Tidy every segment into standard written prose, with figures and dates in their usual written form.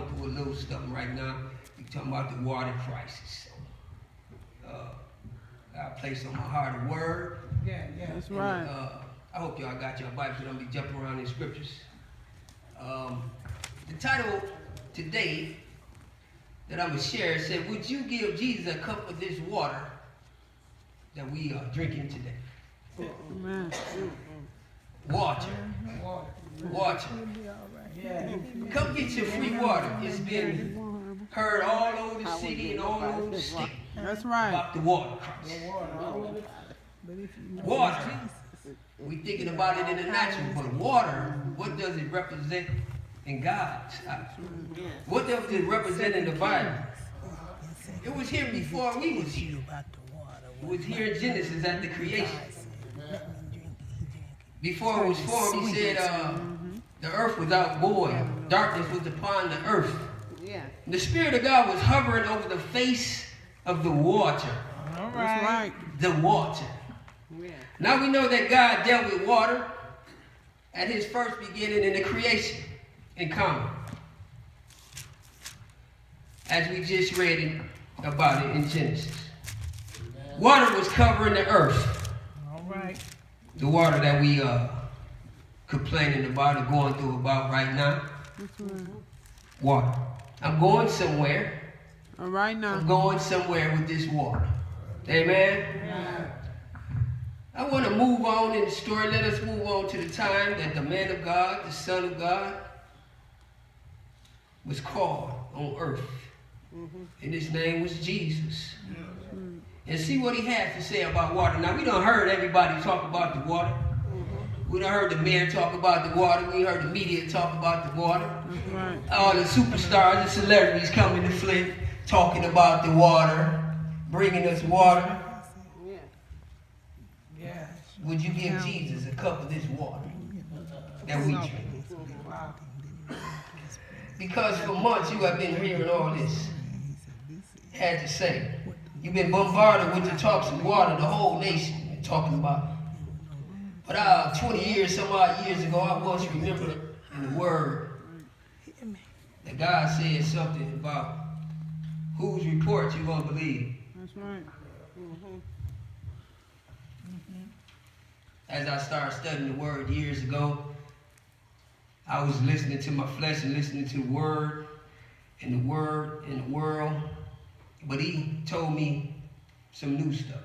going through a little something right now. We're talking about the water crisis. So, God placed on my heart a word. Yeah, That's right. I hope y'all got your Bibles. I'm going to be jumping around in scriptures. The title today that I'm going to share said, would you give Jesus a cup of this water that we are drinking today? Amen. Water. Water. yeah. Come get your free water. It's been heard all over the city and all over the state That's right. about the water crisis. Water. We thinking about it in the natural, but water, what does it represent in God's eyes? What does it represent in the Bible? It was here before we was here. It was here in Genesis at the creation. Before it was formed, he said the earth was out void. Darkness was upon the earth. And the Spirit of God was hovering over the face of the water. All That's right. The water. Now we know that God dealt with water at his first beginning in the creation in common. As we just read about it in Genesis. Water was covering the earth. All right. The water that we complaining about or going through about right now. Water. I'm going somewhere. All right now. I'm going somewhere with this water. Amen? Yeah. I want to move on in the story. Let us move on to the time that the man of God, the Son of God, was called on earth. And his name was Jesus. And see what he has to say about water. Now, we done heard everybody talk about the water. We done heard the mayor talk about the water. We heard the media talk about the water. That's right. All the superstars and celebrities coming to Flint talking about the water, bringing us water. Yes. Would you give Jesus a cup of this water that we drink? Wow. Because for months you have been hearing all this. Had to say. You've been bombarded with the talks of water, the whole nation been talking about. But 20 years, some odd years ago, I once remembered in the Word that God said something about whose report you're going to believe. That's right. As I started studying the Word years ago, I was listening to my flesh and listening to the Word and the Word and the world. But he told me some new stuff.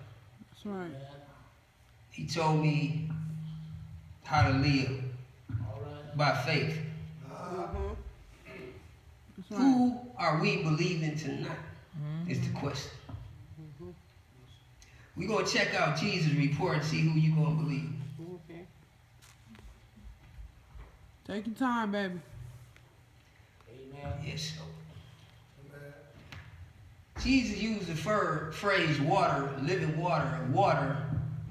That's right. He told me how to live by faith. That's right. Who are we believing tonight is the question. We're going to check out Jesus' report and see who you're going to believe. Take your time, baby. Yes, so. Jesus used the phrase water, living water,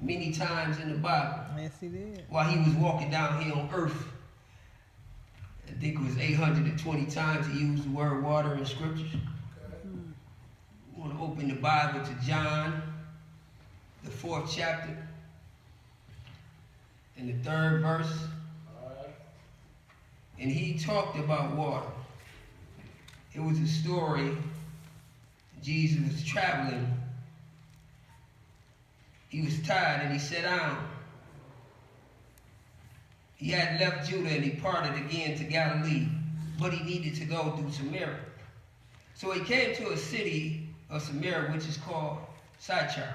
many times in the Bible. Yes, he did. While he was walking down here on earth. I think it was 820 times he used the word water in scriptures. You want to open the Bible to John, the 4th chapter, and the 3rd verse. And he talked about water. It was a story. Jesus was traveling. He was tired and he sat down. He had left Judah and he departed again to Galilee, but he needed to go through Samaria. So he came to a city of Samaria, which is called Sychar,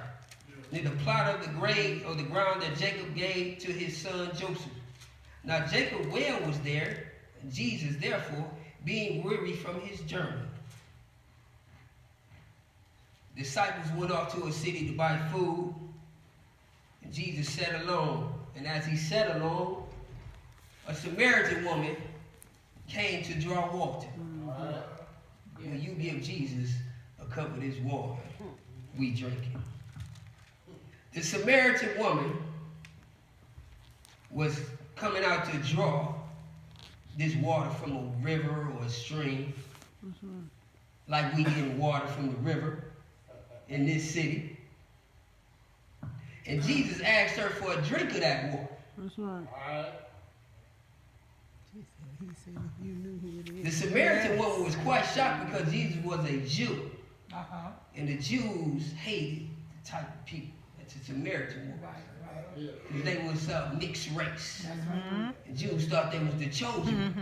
near the plot of the grave of the ground that Jacob gave to his son Joseph. Now Jacob's well was there, and Jesus, therefore, being weary from his journey, disciples went off to a city to buy food, and Jesus sat alone. And as he sat alone, a Samaritan woman came to draw water. Will you give Jesus a cup of this water? We drink it. The Samaritan woman was coming out to draw this water from a river or a stream, like we get water from the river in this city. And Jesus asked her for a drink of that water. That's right. He said if you knew who it The is. Samaritan woman was quite shocked because Jesus was a Jew. Uh-huh. And the Jews hated the type of people that the Samaritan was. Right. Because they was mixed race. That's right. And Jews thought they was the chosen ones.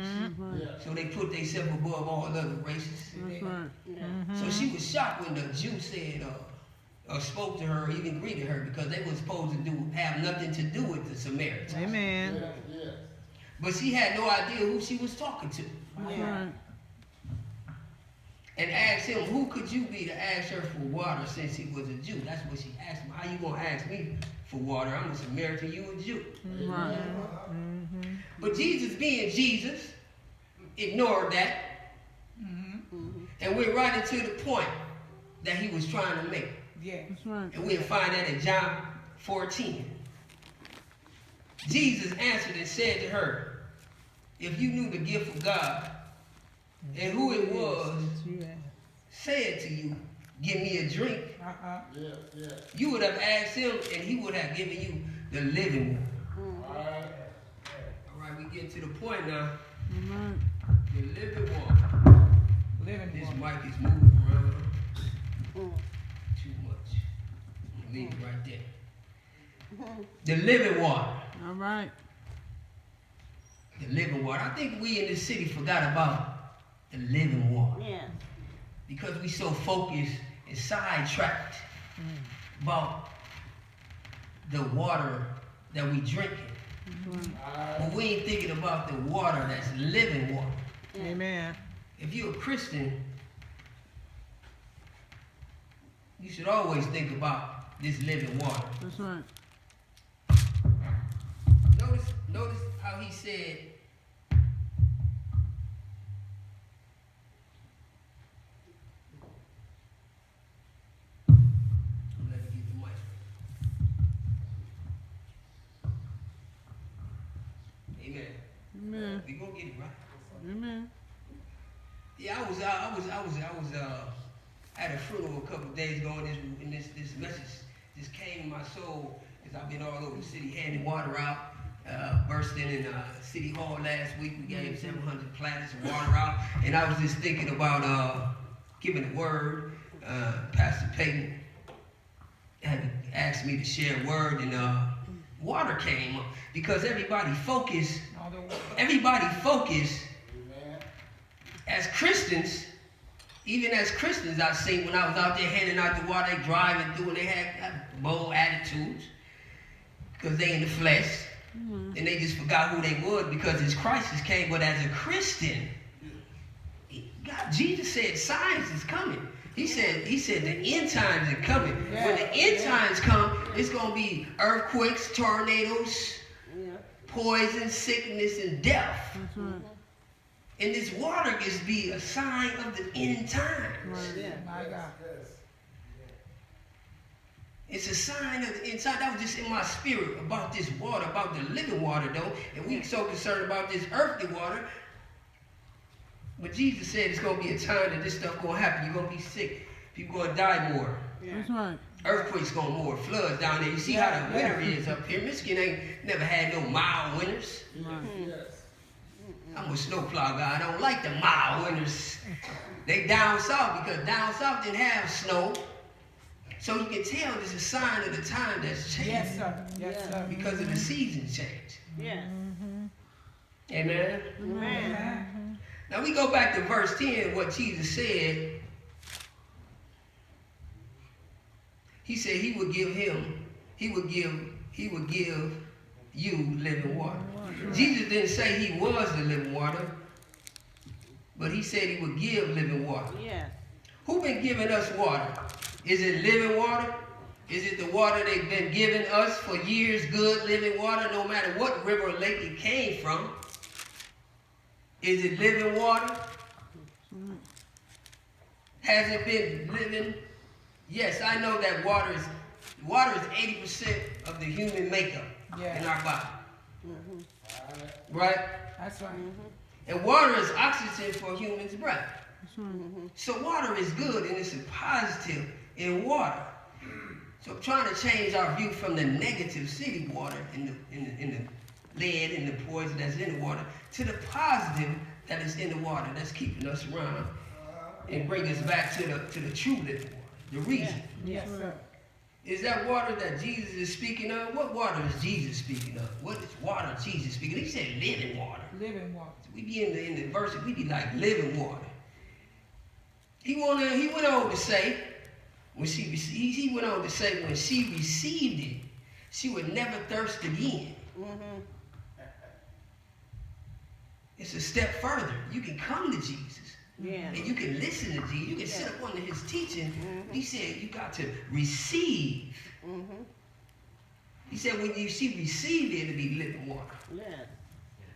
That's right. So they put themselves above all other races. That's right. So she was shocked when the Jew said, or spoke to her, or even greeted her, because they were supposed to have nothing to do with the Samaritans. Amen. But she had no idea who she was talking to. That's right. And asked him, who could you be to ask her for water since he was a Jew? That's what she asked him. How you going to ask me for water? I'm a Samaritan, you a Jew. Right. But Jesus, being Jesus, ignored that. And went right into the point that he was trying to make. Yeah. That's right. And we'll find that in John 14. Jesus answered and said to her, if you knew the gift of God and who it was said to you, give me a drink, Uh-huh. you would have asked him and he would have given you the living water. All right, we get to the point now. All right. The living water. Living This water. mic is moving around too much. I'm gonna leave it right there. The living water. All right. The living water. I think we in this city forgot about the living water. Yeah. Because we so focused and sidetracked about the water that we drinking. But we ain't thinking about the water that's living water. Amen. If you're a Christian, you should always think about this living water. That's right. Notice how he said, let me get the mic. Amen. Amen. We gonna get it right. Amen. Yeah, I was at a funeral a couple of days ago, and this message just came in my soul as I've been all over the city handing water out. Bursting in City Hall last week, we gave 700 platters of water out, and I was just thinking about giving a word. Pastor Peyton had asked me to share a word, and water came up because everybody focused. As Christians, even as Christians, I seen when I was out there handing out the water, they driving through, and they had bold attitudes because they in the flesh. And they just forgot who they were because his crisis came. But as a Christian, Jesus said signs is coming. He said the end times are coming. When the end times come, it's gonna be earthquakes, tornadoes, poison, sickness, and death. That's right. And this water is be a sign of the end times. Right. My God. It's a sign of the inside. That was just in my spirit about this water, about the living water, though. And we so concerned about this earthly water. But Jesus said it's going to be a time that this stuff going to happen. You're going to be sick. People going to die more. That's right. Earthquakes going more. Floods down there. You see how the winter is up here. Michigan ain't never had no mild winters. Right. I'm a snowplow guy. I don't like the mild winters. They down south because down south didn't have snow. So you can tell this is a sign of the time that's changing. Yes, sir. Yes, sir. Because of the seasons change. Yeah. Amen. Amen. Now we go back to verse 10, what Jesus said. He said he would give you living water. Jesus didn't say he was the living water, but he said he would give living water. Yeah. Who been giving us water? Is it living water? Is it the water they've been giving us for years, good living water, no matter what river or lake it came from? Is it living water? Has it been living? Yes, I know that water is 80% of the human makeup in our body. Right? That's right. And water is oxygen for humans' breath. That's right. So water is good, and it's a positive in water. So I'm trying to change our view from the negative city water in lead and the poison that's in the water to the positive that is in the water that's keeping us around and bring us back to the true living water, the reason. Yes, sir. Is that water that Jesus is speaking of? What water is Jesus speaking of? What is water Jesus speaking of? He said living water. Living water. So we be in the verse, we be like living water. He went on to say, when he went on to say when she received it, she would never thirst again. Mm-hmm. It's a step further. You can come to Jesus. Yeah. And you can listen to Jesus. You can sit up under his teaching. He said you got to receive. Mm-hmm. He said when she received it, it'll be living water. Yeah.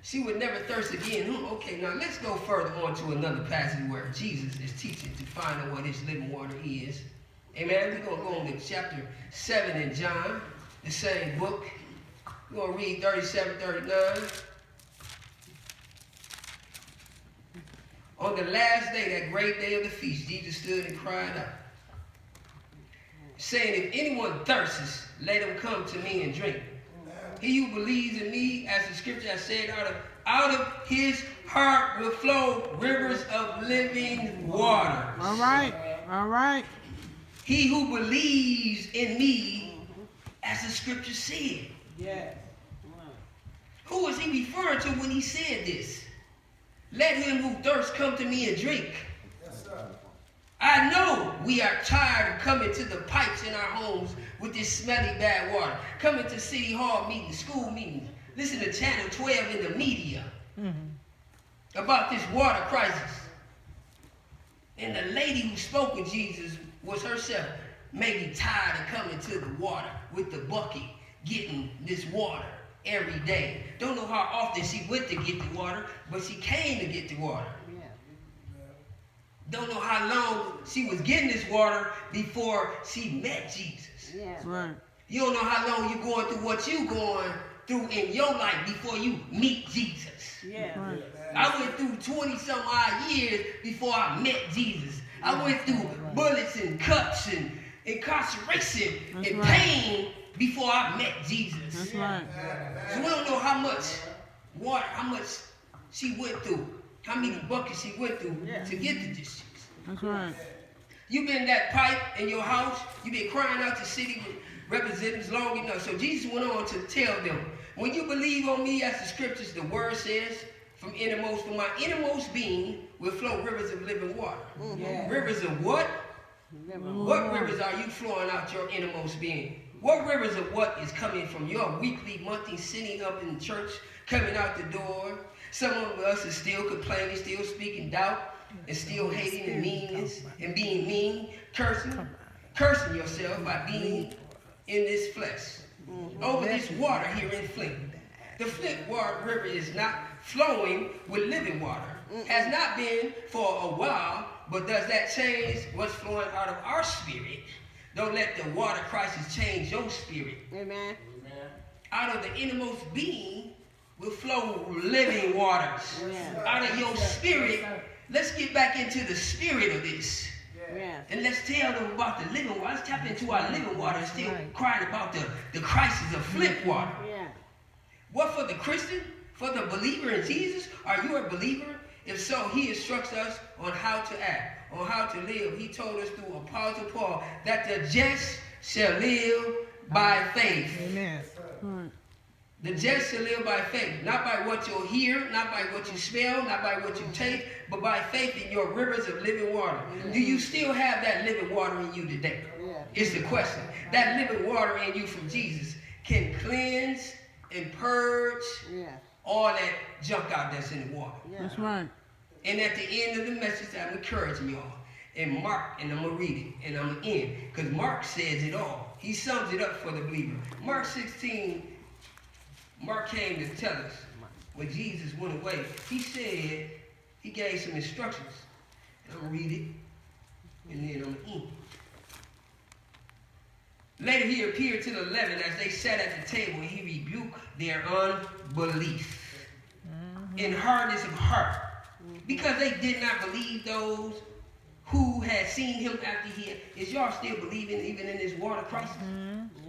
She would never thirst again. Okay, now let's go further on to another passage where Jesus is teaching to find out what his living water is. Amen. We're going to go on to chapter 7 in John, the same book. We're going to read 37, 39. On the last day, that great day of the feast, Jesus stood and cried out, saying, if anyone thirsts, let him come to me and drink. He who believes in me, as the scripture has said, out of his heart will flow rivers of living water. All right. All right. He who believes in me, as the scripture said. Yes. Who was he referring to when he said this? Let him who thirsts come to me and drink. Yes, sir. I know we are tired of coming to the pipes in our homes with this smelly bad water. Coming to city hall meetings, school meetings. Listen to Channel 12 in the media about this water crisis. And the lady who spoke with Jesus was herself maybe tired of coming to the water with the bucket, getting this water every day. Don't know how often she went to get the water, but she came to get the water. Yeah. Don't know how long she was getting this water before she met Jesus. Yeah. Right. You don't know how long you're going through what you're going through in your life before you meet Jesus. Yeah. Right. I went through 20-some odd years before I met Jesus. I went through bullets and cuts and incarceration That's and right. pain before I met Jesus. That's right. So we don't know how much water, how much she went through, how many buckets she went through to get to this. That's right. You've been that pipe in your house. You've been crying out to city representatives long enough. So Jesus went on to tell them, when you believe on me, as the scriptures, the word says, from my innermost being will flow rivers of living water. Yes. Rivers of what? Mm-hmm. What rivers are you flowing out your innermost being? What rivers of what is coming from your weekly, monthly sitting up in church, coming out the door? Some of us is still complaining, still speaking doubt, and still hating and meanness, and being mean, cursing yourself by being in this flesh. Over this water here in Flint. The Flint water river is not flowing with living water. Has not been for a while, but does that change what's flowing out of our spirit? Don't let the water crisis change your spirit. Amen. Out of the innermost being will flow living waters. Yeah. Out of your spirit, let's get back into the spirit of this. Yeah. And let's tell them about the living water. Let's tap into our living water and still crying about the crisis of Flint water. Yeah. What for the Christian? For the believer in Jesus? Are you a believer? If so, he instructs us on how to act, on how to live. He told us through Apostle Paul that the just shall live by faith. Amen. Right. The just shall live by faith, not by what you'll hear, not by what you smell, not by what you taste, but by faith in your rivers of living water. Do you still have that living water in you today? Yeah. Is the question. That living water in you from Jesus can cleanse and purge Yeah. all that junk out that's in the water. Yeah. That's right. And at the end of the message, I'm encouraging y'all. And Mark, and I'm going to read it, and I'm going to end. Because Mark says it all. He sums it up for the believer. Mark 16, Mark came to tell us when Jesus went away. He said, he gave some instructions. And I'm going to read it, and then I'm going to end. Later he appeared to the 11 as they sat at the table, and he rebuked their unbelief and hardness of heart, because they did not believe those who had seen him after he had, is y'all still believing even in this water crisis?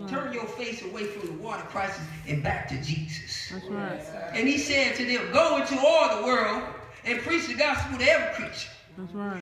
Turn your face away from the water crisis and back to Jesus. That's right. And he said to them, go into all the world and preach the gospel to every creature. That's right.